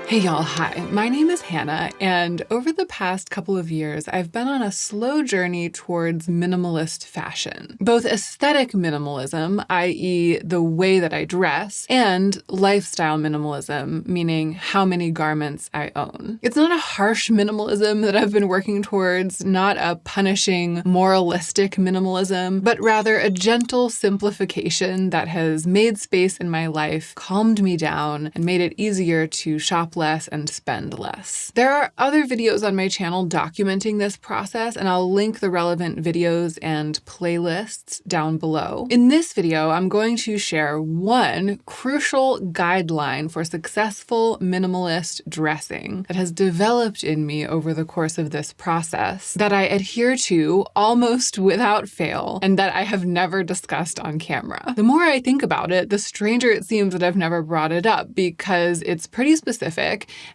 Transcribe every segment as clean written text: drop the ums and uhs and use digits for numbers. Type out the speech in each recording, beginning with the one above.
Hey y'all, hi. My name is Hannah, and over the past couple of years, I've been on a slow journey towards minimalist fashion. Both aesthetic minimalism, i.e. the way that I dress, and lifestyle minimalism, meaning how many garments I own. It's not a harsh minimalism that I've been working towards, not a punishing, moralistic minimalism, but rather a gentle simplification that has made space in my life, calmed me down, and made it easier to shop less and spend less. There are other videos on my channel documenting this process, and I'll link the relevant videos and playlists down below. In this video, I'm going to share one crucial guideline for successful minimalist dressing that has developed in me over the course of this process that I adhere to almost without fail and that I have never discussed on camera. The more I think about it, the stranger it seems that I've never brought it up because it's pretty specific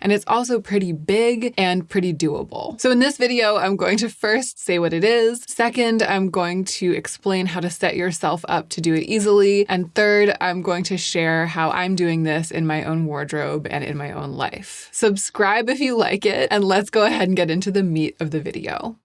and it's also pretty big and pretty doable. So in this video, I'm going to first say what it is. Second, I'm going to explain how to set yourself up to do it easily. And third, I'm going to share how I'm doing this in my own wardrobe and in my own life. Subscribe if you like it, and let's go ahead and get into the meat of the video.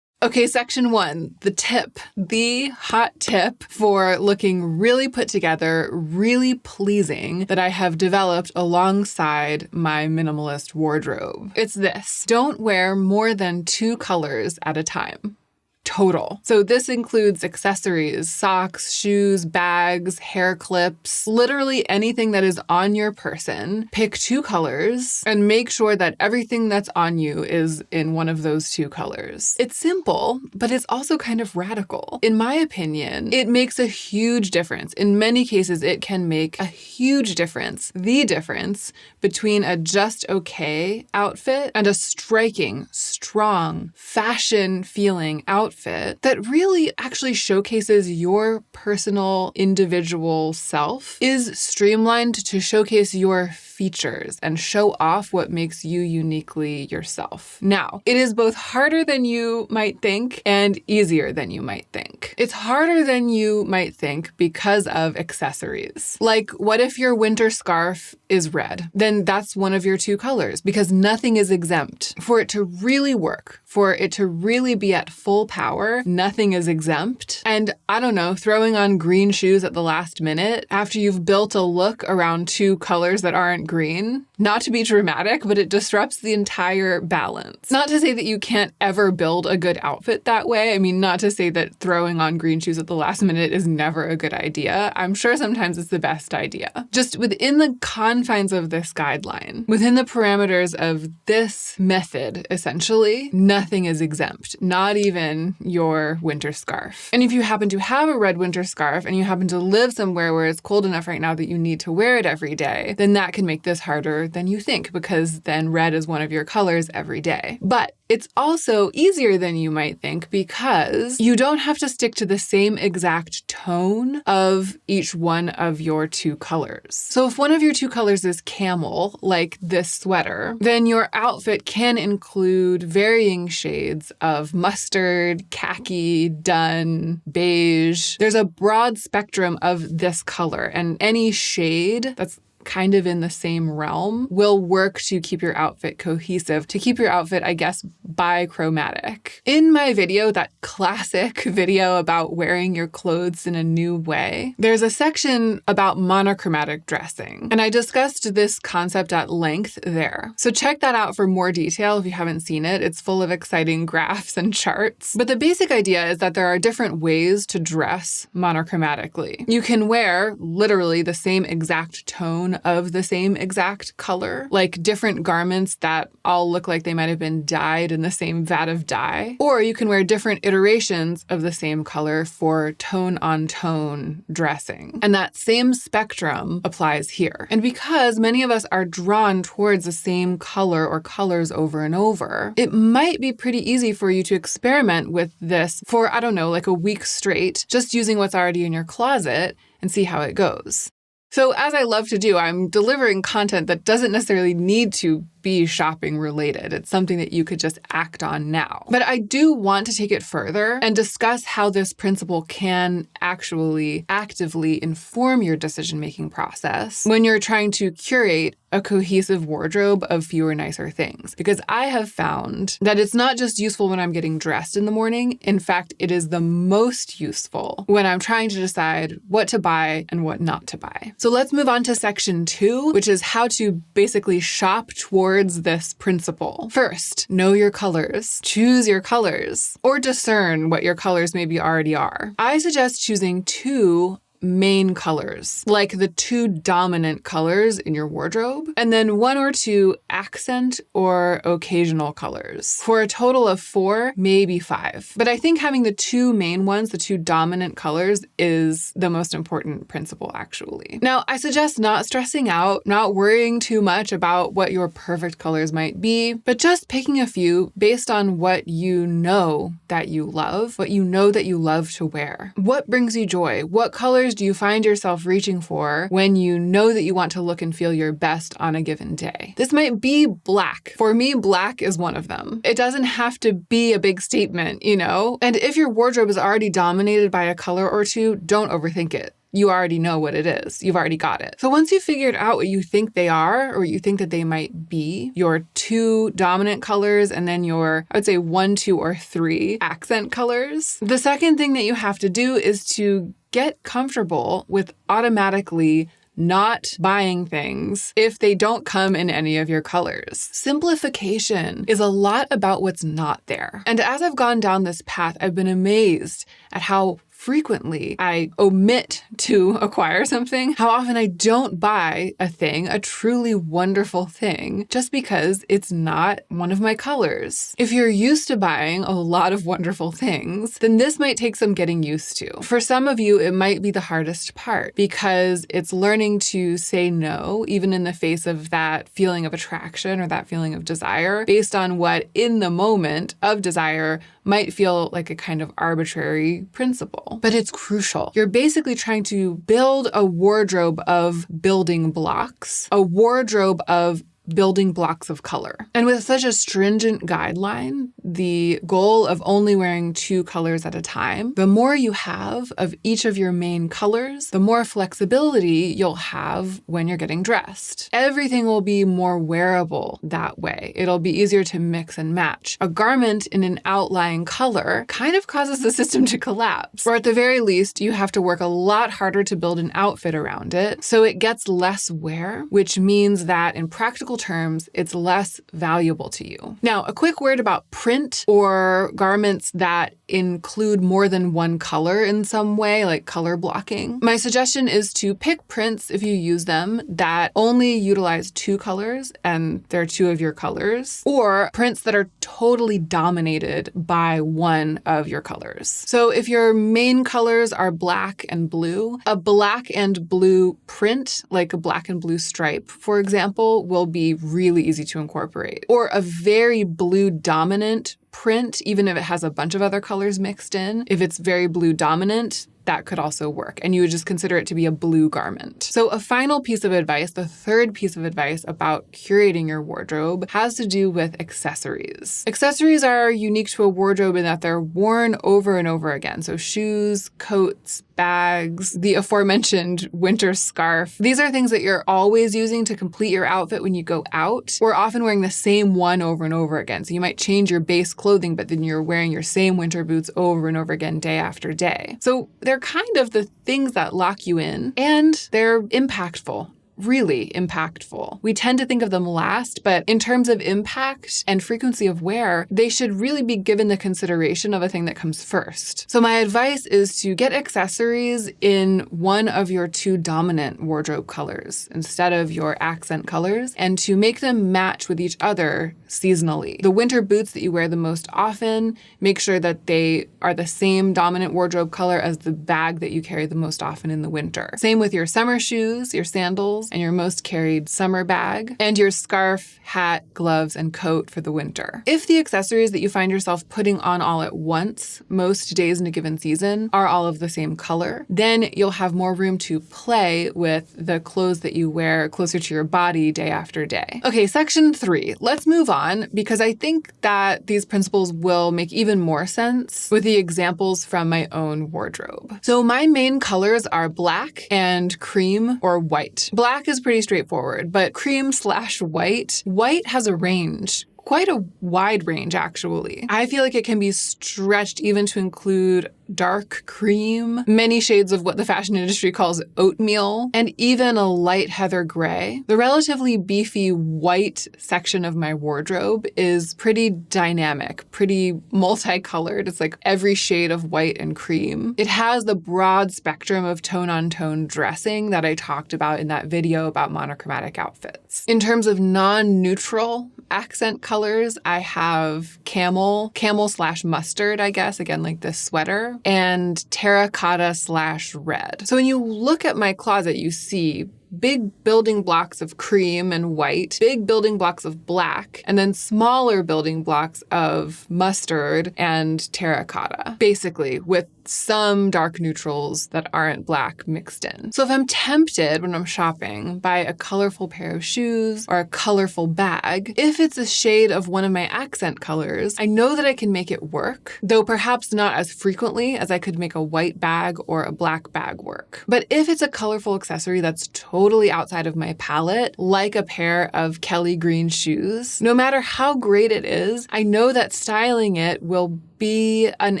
Okay, section 1, the hot tip for looking really put together, really pleasing that I have developed alongside my minimalist wardrobe. It's this: don't wear more than 2 colors at a time. Total. So this includes accessories, socks, shoes, bags, hair clips, literally anything that is on your person. Pick 2 colors and make sure that everything that's on you is in one of those 2 colors. It's simple, but it's also kind of radical. In my opinion, it makes a huge difference. In many cases, it can make a huge difference. The difference between a just okay outfit and a striking, strong, fashion-feeling outfit that really actually showcases your personal, individual self, is streamlined to showcase your features and show off what makes you uniquely yourself. Now, it is both harder than you might think and easier than you might think. It's harder than you might think because of accessories. Like, what if your winter scarf is red? Then that's one of your 2 colors because nothing is exempt. For it to really work, for it to really be at full power, nothing is exempt. And I don't know, throwing on green shoes at the last minute after you've built a look around 2 colors that aren't green, not to be dramatic, but it disrupts the entire balance. Not to say that you can't ever build a good outfit that way. I mean, not to say that throwing on green shoes at the last minute is never a good idea. I'm sure sometimes it's the best idea. Just within the confines of this guideline, within the parameters of this method, essentially, nothing is exempt, not even your winter scarf. And if you happen to have a red winter scarf and you happen to live somewhere where it's cold enough right now that you need to wear it every day, then that can make this harder than you think because then red is one of your colors every day. But it's also easier than you might think because you don't have to stick to the same exact tone of each one of your 2 colors. So if one of your 2 colors is camel, like this sweater, then your outfit can include varying shades of mustard, khaki, dun, beige. There's a broad spectrum of this color, and any shade that's kind of in the same realm will work to keep your outfit cohesive, to keep your outfit, I guess, bichromatic. In my video, that classic video about wearing your clothes in a new way, there's a section about monochromatic dressing, and I discussed this concept at length there. So check that out for more detail if you haven't seen it. It's full of exciting graphs and charts. But the basic idea is that there are different ways to dress monochromatically. You can wear literally the same exact tone of the same exact color, like different garments that all look like they might have been dyed in the same vat of dye. Or you can wear different iterations of the same color for tone-on-tone dressing. And that same spectrum applies here. And because many of us are drawn towards the same color or colors over and over, it might be pretty easy for you to experiment with this for, I don't know, like a week straight, just using what's already in your closet and see how it goes. So as I love to do, I'm delivering content that doesn't necessarily need to be shopping related. It's something that you could just act on now. But I do want to take it further and discuss how this principle can actually actively inform your decision-making process when you're trying to curate a cohesive wardrobe of fewer, nicer things. Because I have found that it's not just useful when I'm getting dressed in the morning. In fact, it is the most useful when I'm trying to decide what to buy and what not to buy. So let's move on to section 2, which is how to basically shop towards this principle. First, know your colors. Choose your colors, or discern what your colors maybe already are. I suggest choosing 2 main colors, like the 2 dominant colors in your wardrobe, and then 1 or 2 accent or occasional colors, for a total of 4, maybe 5. But I think having the 2 main ones, the 2 dominant colors, is the most important principle, actually. Now, I suggest not stressing out, not worrying too much about what your perfect colors might be, but just picking a few based on what you know that you love, what you know that you love to wear. What brings you joy? What colors do you find yourself reaching for when you know that you want to look and feel your best on a given day? This might be black. For me, black is one of them. It doesn't have to be a big statement, you know? And if your wardrobe is already dominated by a color or 2, don't overthink it. You already know what it is. You've already got it. So once you've figured out what you think they are, or you think that they might be, your 2 dominant colors, and then your, I would say 1, 2, or 3 accent colors, the second thing that you have to do is to get comfortable with automatically not buying things if they don't come in any of your colors. Simplification is a lot about what's not there. And as I've gone down this path, I've been amazed at how frequently I omit to acquire something, how often I don't buy a thing, a truly wonderful thing, just because it's not one of my colors. If you're used to buying a lot of wonderful things, then this might take some getting used to. For some of you, it might be the hardest part because it's learning to say no, even in the face of that feeling of attraction or that feeling of desire, based on what in the moment of desire might feel like a kind of arbitrary principle. But it's crucial. You're basically trying to build a wardrobe of building blocks, a wardrobe of building blocks of color. And with such a stringent guideline, the goal of only wearing 2 colors at a time, the more you have of each of your main colors, the more flexibility you'll have when you're getting dressed. Everything will be more wearable that way. It'll be easier to mix and match. A garment in an outlying color kind of causes the system to collapse, or at the very least, you have to work a lot harder to build an outfit around it, so it gets less wear, which means that in practical terms, it's less valuable to you. Now, a quick word about print or garments that include more than 1 color in some way, like color blocking. My suggestion is to pick prints, if you use them, that only utilize 2 colors and they're 2 of your colors, or prints that are totally dominated by 1 of your colors. So if your main colors are black and blue, a black and blue print, like a black and blue stripe, for example, will be really easy to incorporate. Or a very blue dominant print, even if it has a bunch of other colors mixed in, if it's very blue dominant, that could also work. And you would just consider it to be a blue garment. So a final piece of advice, the third piece of advice about curating your wardrobe, has to do with accessories. Accessories are unique to a wardrobe in that they're worn over and over again. So shoes, coats, bags, the aforementioned winter scarf. These are things that you're always using to complete your outfit when you go out. We're often wearing the same one over and over again. So you might change your base clothing, but then you're wearing your same winter boots over and over again, day after day. So they're kind of the things that lock you in, and they're impactful. Really impactful. We tend to think of them last, but in terms of impact and frequency of wear, they should really be given the consideration of a thing that comes first. So my advice is to get accessories in one of your 2 dominant wardrobe colors instead of your accent colors, and to make them match with each other seasonally. The winter boots that you wear the most often, make sure that they are the same dominant wardrobe color as the bag that you carry the most often in the winter. Same with your summer shoes, your sandals. sandals, and your most carried summer bag, and your scarf, hat, gloves, and coat for the winter. If the accessories that you find yourself putting on all at once, most days in a given season, are all of the same color, then you'll have more room to play with the clothes that you wear closer to your body day after day. Okay, section 3. Let's move on because I think that these principles will make even more sense with the examples from my own wardrobe. So my main colors are black and cream or white. Black is pretty straightforward, but cream/white, white has a range. Quite a wide range, actually. I feel like it can be stretched even to include dark cream, many shades of what the fashion industry calls oatmeal, and even a light heather gray. The relatively beefy white section of my wardrobe is pretty dynamic, pretty multicolored. It's like every shade of white and cream. It has the broad spectrum of tone-on-tone dressing that I talked about in that video about monochromatic outfits. In terms of non-neutral accent colors, I have camel/mustard, I guess, again, like this sweater, and terracotta/red. So when you look at my closet, you see big building blocks of cream and white, big building blocks of black, and then smaller building blocks of mustard and terracotta, basically with some dark neutrals that aren't black mixed in. So if I'm tempted when I'm shopping by a colorful pair of shoes or a colorful bag, if it's a shade of one of my accent colors, I know that I can make it work, though perhaps not as frequently as I could make a white bag or a black bag work. But if it's a colorful accessory that's totally outside of my palette, like a pair of Kelly green shoes, no matter how great it is, I know that styling it will be an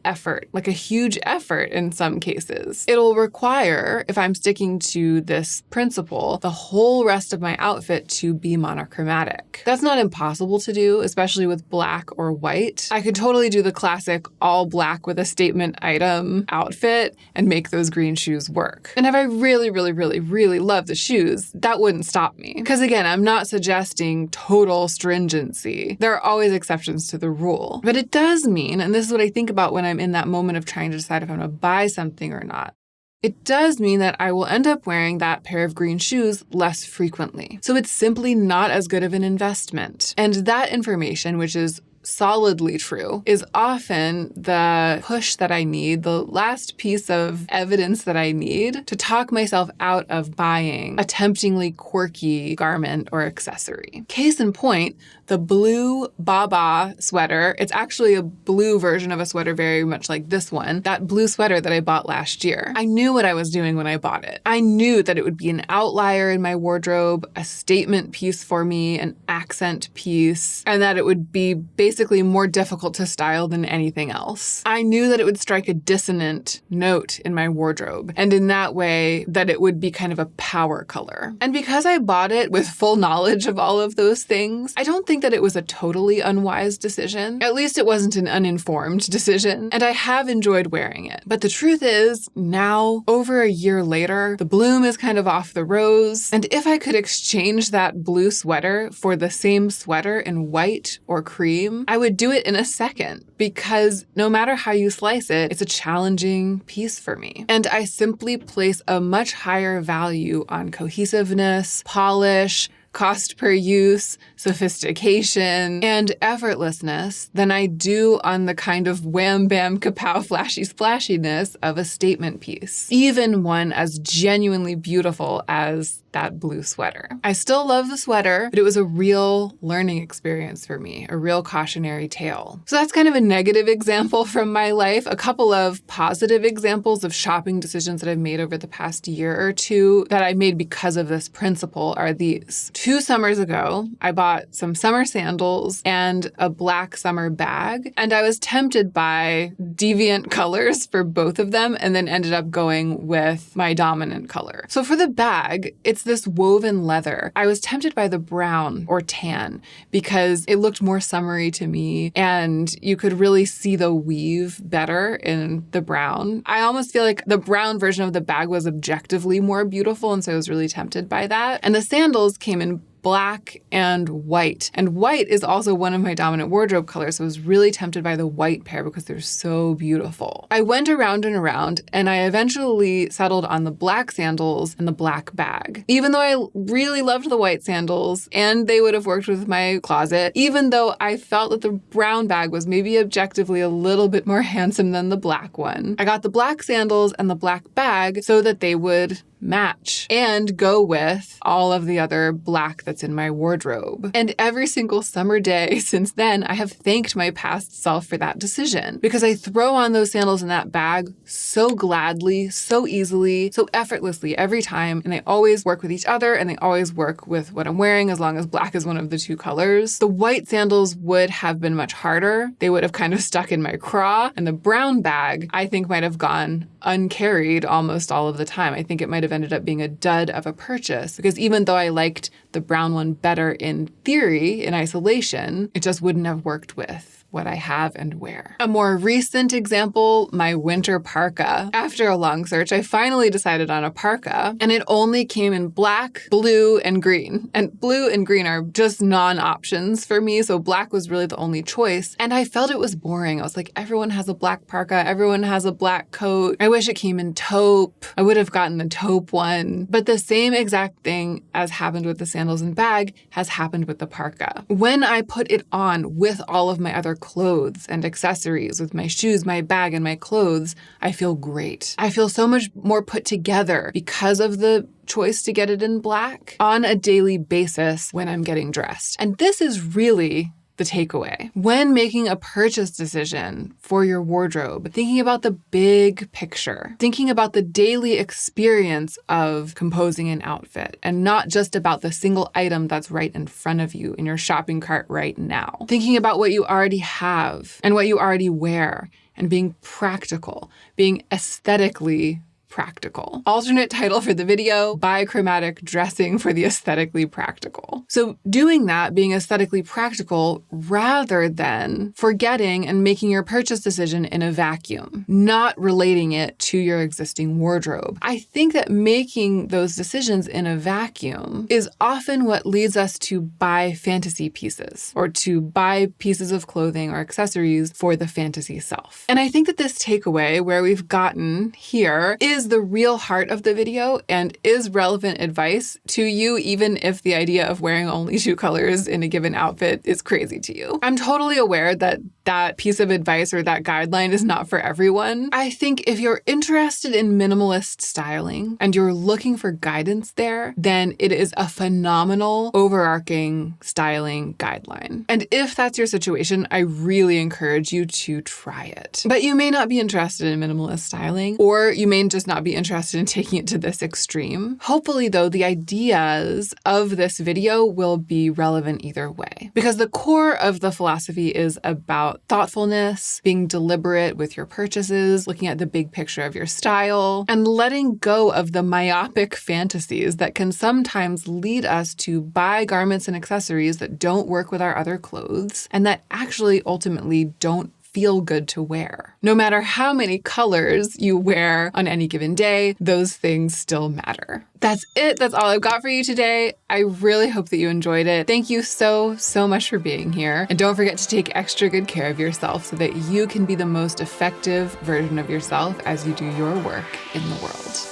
effort, like a huge effort in some cases. It'll require, if I'm sticking to this principle, the whole rest of my outfit to be monochromatic. That's not impossible to do, especially with black or white. I could totally do the classic all black with a statement item outfit and make those green shoes work. And if I really love the shoes, that wouldn't stop me. Because again, I'm not suggesting total stringency. There are always exceptions to the rule. But it does mean, and this is what I think about when I'm in that moment of trying to decide if I'm going to buy something or not. It does mean that I will end up wearing that pair of green shoes less frequently. So it's simply not as good of an investment. And that information, which is solidly true, is often the push that I need, the last piece of evidence that I need to talk myself out of buying a temptingly quirky garment or accessory. Case in point, the blue babaa sweater. It's actually a blue version of a sweater very much like this one, that blue sweater that I bought last year. I knew what I was doing when I bought it. I knew that it would be an outlier in my wardrobe, a statement piece for me, an accent piece, and that it would be basically more difficult to style than anything else. I knew that it would strike a dissonant note in my wardrobe, and in that way that it would be kind of a power color. And because I bought it with full knowledge of all of those things, I don't think that it was a totally unwise decision. At least it wasn't an uninformed decision, and I have enjoyed wearing it. But the truth is, now, over a year later, the bloom is kind of off the rose, and if I could exchange that blue sweater for the same sweater in white or cream, I would do it in a second, because no matter how you slice it, it's a challenging piece for me. And I simply place a much higher value on cohesiveness, polish, cost per use, sophistication, and effortlessness than I do on the kind of wham bam kapow flashy splashiness of a statement piece, even one as genuinely beautiful as that blue sweater. I still love the sweater, but it was a real learning experience for me, a real cautionary tale. So that's kind of a negative example from my life. A couple of positive examples of shopping decisions that I've made over the past year or two that I made because of this principle are these. 2 summers ago, I bought some summer sandals and a black summer bag, and I was tempted by deviant colors for both of them and then ended up going with my dominant color. So for the bag, it's this woven leather. I was tempted by the brown or tan because it looked more summery to me and you could really see the weave better in the brown. I almost feel like the brown version of the bag was objectively more beautiful, and so I was really tempted by that. And the sandals came in black and white. And white is also one of my dominant wardrobe colors, so I was really tempted by the white pair because they're so beautiful. I went around and around, and I eventually settled on the black sandals and the black bag. Even though I really loved the white sandals, and they would have worked with my closet, even though I felt that the brown bag was maybe objectively a little bit more handsome than the black one, I got the black sandals and the black bag so that they would match and go with all of the other black that's in my wardrobe. And every single summer day since then, I have thanked my past self for that decision, because I throw on those sandals and that bag so gladly, so easily, so effortlessly every time, and they always work with each other, and they always work with what I'm wearing as long as black is one of the two colors. The white sandals would have been much harder. They would have kind of stuck in my craw, and the brown bag I think might have gone uncarried almost all of the time. I think it might have ended up being a dud of a purchase, because even though I liked the brown one better in theory, in isolation, it just wouldn't have worked with what I have and wear. A more recent example, my winter parka. After a long search, I finally decided on a parka, and it only came in black, blue, and green. And blue and green are just non-options for me, so black was really the only choice. And I felt it was boring. I was like, everyone has a black parka, everyone has a black coat. I wish it came in taupe. I would have gotten the taupe one. But the same exact thing as happened with the sandals and bag has happened with the parka. When I put it on with all of my other clothes and accessories, with my shoes, my bag, and my clothes, I feel great. I feel so much more put together because of the choice to get it in black on a daily basis when I'm getting dressed. And this is really the takeaway. When making a purchase decision for your wardrobe, thinking about the big picture, thinking about the daily experience of composing an outfit, and not just about the single item that's right in front of you in your shopping cart right now. Thinking about what you already have and what you already wear, and being practical, being aesthetically practical. Alternate title for the video, bichromatic dressing for the aesthetically practical. So doing that, being aesthetically practical, rather than forgetting and making your purchase decision in a vacuum, not relating it to your existing wardrobe. I think that making those decisions in a vacuum is often what leads us to buy fantasy pieces, or to buy pieces of clothing or accessories for the fantasy self. And I think that this takeaway, where we've gotten here, is the real heart of the video and is relevant advice to you, even if the idea of wearing only two colors in a given outfit is crazy to you. I'm totally aware that that piece of advice or that guideline is not for everyone. I think if you're interested in minimalist styling and you're looking for guidance there, then it is a phenomenal overarching styling guideline. And if that's your situation, I really encourage you to try it. But you may not be interested in minimalist styling, or you may just not be interested in taking it to this extreme. Hopefully, though, the ideas of this video will be relevant either way, because the core of the philosophy is about thoughtfulness, being deliberate with your purchases, looking at the big picture of your style, and letting go of the myopic fantasies that can sometimes lead us to buy garments and accessories that don't work with our other clothes and that actually ultimately don't feel good to wear. No matter how many colors you wear on any given day, those things still matter. That's it. That's all I've got for you today. I really hope that you enjoyed it. Thank you so much for being here. And don't forget to take extra good care of yourself so that you can be the most effective version of yourself as you do your work in the world.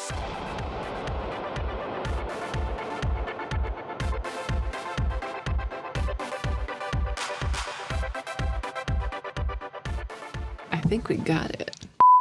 I think we got it.